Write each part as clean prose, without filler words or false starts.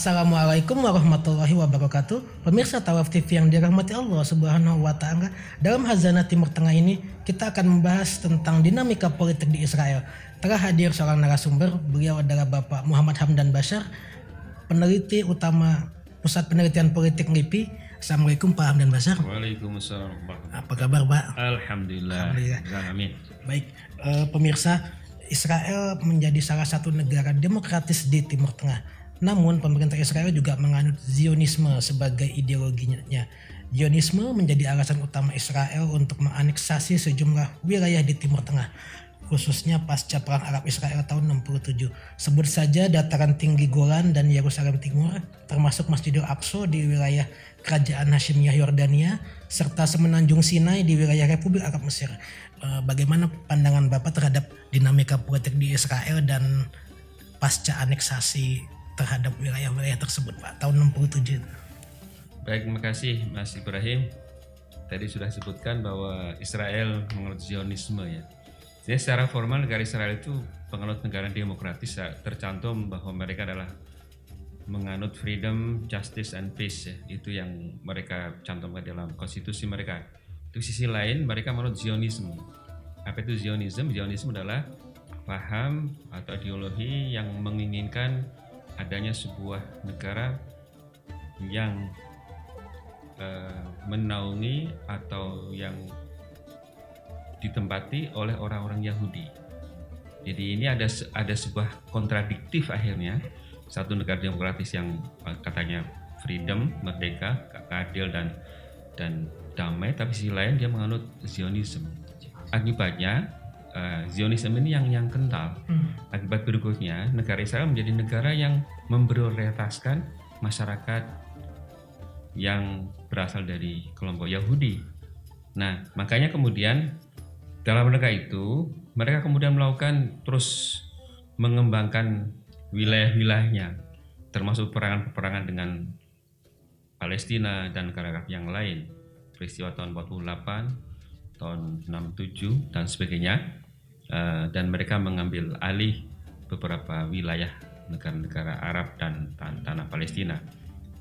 Assalamualaikum warahmatullahi wabarakatuh. Pemirsa Tawaf TV yang dirahmati Allah Subhanahu wa taala. Dalam Khazanah Timur Tengah ini kita akan membahas tentang dinamika politik di Israel. Telah hadir seorang narasumber, beliau adalah Bapak Muhammad Hamdan Bashar, peneliti utama Pusat Penelitian Politik LIPI. Assalamualaikum Pak Hamdan Bashar. Waalaikumsalam. Apa kabar Pak? Alhamdulillah. Amin. Baik, pemirsa, Israel menjadi salah satu negara demokratis di Timur Tengah. Namun pemerintah Israel juga menganut Zionisme sebagai ideologinya. Zionisme menjadi alasan utama Israel untuk menganeksasi sejumlah wilayah di Timur Tengah, khususnya pasca Perang Arab Israel tahun 67. Sebut saja dataran tinggi Golan dan Yerusalem Timur, termasuk Masjidil Aqsa di wilayah Kerajaan Hashimiyah Yordania, serta Semenanjung Sinai di wilayah Republik Arab Mesir. Bagaimana pandangan Bapak terhadap dinamika politik di Israel dan pasca aneksasi terhadap wilayah-wilayah tersebut Pak tahun 67? Baik, terima kasih Mas Ibrahim. Tadi sudah disebutkan bahwa Israel menganut Zionisme ya. Jadi secara formal negara Israel itu penganut negara demokratis, tercantum bahwa mereka adalah menganut freedom, justice, and peace ya. Itu yang mereka cantumkan dalam konstitusi mereka. Di sisi lain mereka menganut Zionisme. Apa itu Zionisme? Zionisme adalah paham atau ideologi yang menginginkan adanya sebuah negara yang menaungi atau yang ditempati oleh orang-orang Yahudi. Jadi ini ada sebuah kontradiktif akhirnya, satu negara demokratis yang katanya freedom, merdeka, adil dan damai, tapi sisi lain dia menganut Zionisme. Akibatnya Zionisme ini yang kental. Akibat berikutnya negara Israel menjadi negara yang memprioritaskan masyarakat yang berasal dari kelompok Yahudi. Nah, makanya kemudian dalam rangka itu mereka kemudian melakukan terus mengembangkan wilayah-wilayahnya, termasuk peperangan dengan Palestina dan negara yang lain. Peristiwa tahun 48, tahun 67 dan sebagainya. Dan mereka mengambil alih beberapa wilayah negara-negara Arab dan tanah Palestina.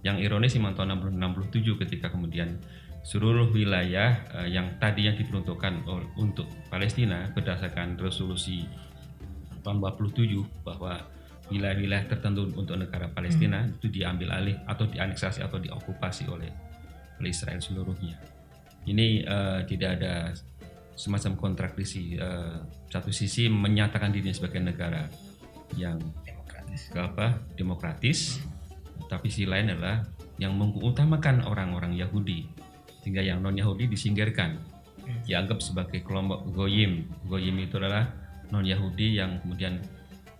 Yang ironis memang tahun 67 ketika kemudian seluruh wilayah yang tadinya diperuntukkan untuk Palestina berdasarkan resolusi tahun 47 bahwa wilayah-wilayah tertentu untuk negara Palestina itu diambil alih atau dianeksasi atau diokupasi oleh Israel seluruhnya. Ini tidak ada semacam kontradiksi. Satu sisi menyatakan dirinya sebagai negara yang demokratis, tapi sisi lain adalah yang mengutamakan orang-orang Yahudi, sehingga yang non Yahudi disingkirkan, dianggap sebagai kelompok goyim. Goyim itu adalah non Yahudi yang kemudian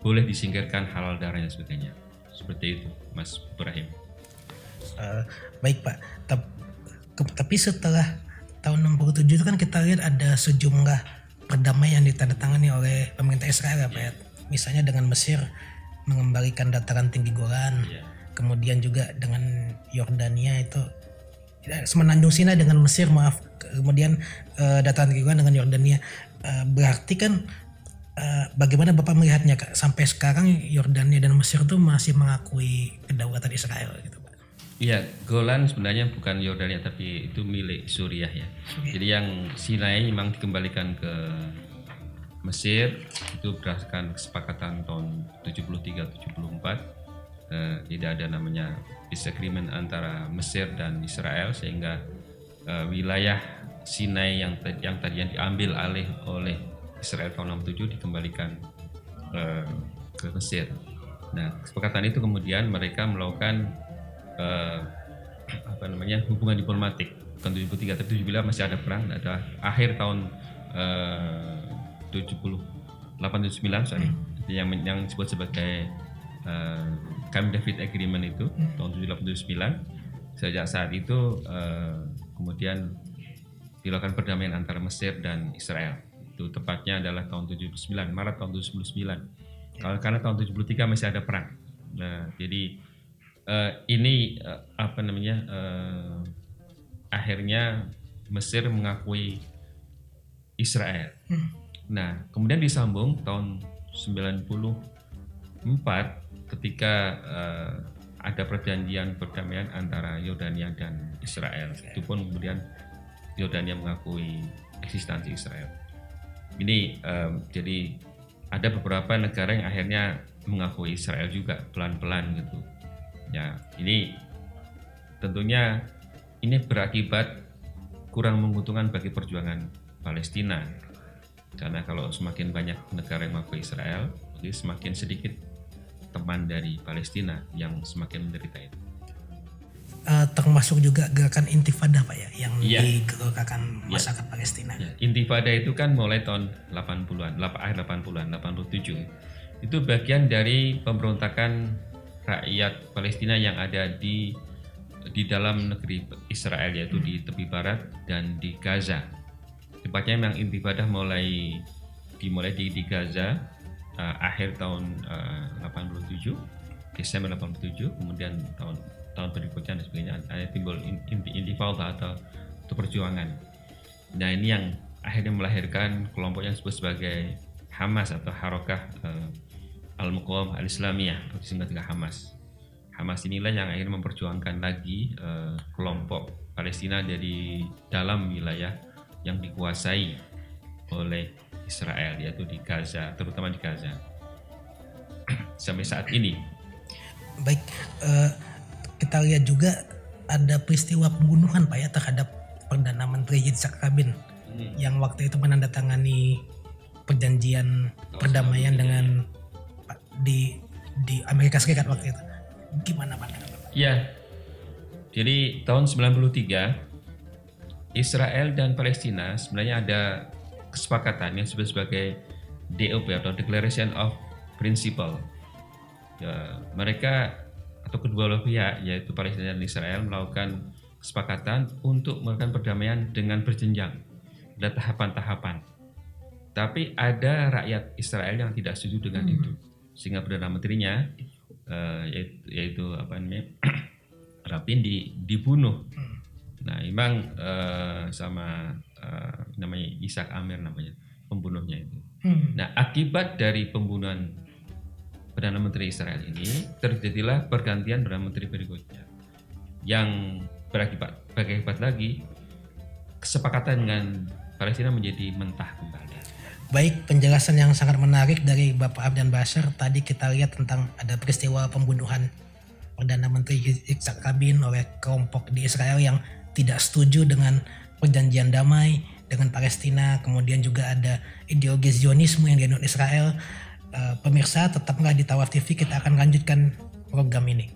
boleh disingkirkan, halal darahnya sebagainya. Seperti itu, Mas Ibrahim. Baik Pak, tapi setelah tahun 67 itu kan kita lihat ada sejumlah perdamaian ditandatangani oleh pemerintah Israel ya Pak ya. Misalnya dengan Mesir mengembalikan dataran tinggi Golan, kemudian juga dengan Yordania itu Semenanjung Sinai dengan Mesir, kemudian dataran tinggi Golan dengan Yordania. Berarti kan bagaimana Bapak melihatnya Kak? Sampai sekarang Yordania dan Mesir itu masih mengakui kedaulatan Israel gitu Pak. Iya, Golan sebenarnya bukan Yordania tapi itu milik Suriah ya. Jadi yang Sinai memang dikembalikan ke Mesir itu berdasarkan kesepakatan tahun 73-74. Tidak ada namanya peace agreement antara Mesir dan Israel, sehingga wilayah Sinai yang tadinya diambil alih oleh Israel tahun 67 dikembalikan ke Mesir. Nah, kesepakatan itu kemudian mereka melakukan hubungan diplomatik tahun 73, tapi 79 masih ada perang. Ada akhir tahun 78-79 yang disebut sebagai Camp David Agreement itu tahun 78-79. Sejak saat itu kemudian dilakukan perdamaian antara Mesir dan Israel. Itu tepatnya adalah tahun 79, Maret tahun 79. Karena tahun 73 masih ada perang. Nah, jadi ini akhirnya Mesir mengakui Israel. Nah, kemudian disambung tahun 94 ketika ada perjanjian perdamaian antara Yordania dan Israel. Itu pun kemudian Yordania mengakui eksistensi Israel. Ini jadi ada beberapa negara yang akhirnya mengakui Israel juga pelan-pelan gitu. Ya, ini tentunya ini berakibat kurang menguntungkan bagi perjuangan Palestina. Karena kalau semakin banyak negara yang mengakui Israel, jadi semakin sedikit teman dari Palestina yang semakin menderita itu. Termasuk juga gerakan Intifada Pak ya, yang digerakkan masyarakat Palestina. Ya. Intifada itu kan mulai tahun 80-an, akhir 80-an, 87. Itu bagian dari pemberontakan rakyat Palestina yang ada di dalam negeri Israel, yaitu di tepi barat dan di Gaza. Tepatnya memang Intifada dimulai di Gaza akhir tahun 87, Desember 87, kemudian tahun berikutnya dan sebagainya ada timbul Intifada atau perjuangan. Nah, ini yang akhirnya melahirkan kelompok yang disebut sebagai Hamas atau Harakah Al-Muqawamah Al-Islamiyah, atau disingkat dengan Hamas. Hamas inilah yang akhirnya memperjuangkan lagi kelompok Palestina dari dalam wilayah yang dikuasai oleh Israel, yaitu di Gaza, terutama di Gaza sampai saat ini. Baik, kita lihat juga ada peristiwa pembunuhan Pak ya terhadap Perdana Menteri Yitzhak Rabin yang waktu itu menandatangani perjanjian perdamaian dengan di Amerika Serikat waktu itu. Gimana Pak? Ya, jadi tahun 93 Israel dan Palestina sebenarnya ada kesepakatan yang disebut sebagai DOP atau Declaration of Principle. Ya, mereka atau kedua belah pihak yaitu Palestina dan Israel melakukan kesepakatan untuk melakukan perdamaian dengan berjenjang. Ada tahapan-tahapan. Tapi ada rakyat Israel yang tidak setuju dengan itu, sehingga Perdana Menterinya yaitu Rabin dibunuh. Nah, memang sama namanya Ishak Amir namanya pembunuhnya itu. Nah, akibat dari pembunuhan Perdana Menteri Israel ini terjadilah pergantian Perdana Menteri berikutnya yang berakibat lagi kesepakatan dengan Palestina menjadi mentah kembali. Baik, penjelasan yang sangat menarik dari Bapak Abdan Bashar. Tadi kita lihat tentang ada peristiwa pembunuhan Perdana Menteri Yitzhak Rabin oleh kelompok di Israel yang tidak setuju dengan perjanjian damai dengan Palestina. Kemudian juga ada ideologi Zionisme yang dianut Israel. Pemirsa, tetaplah di Tawaf TV, kita akan lanjutkan program ini.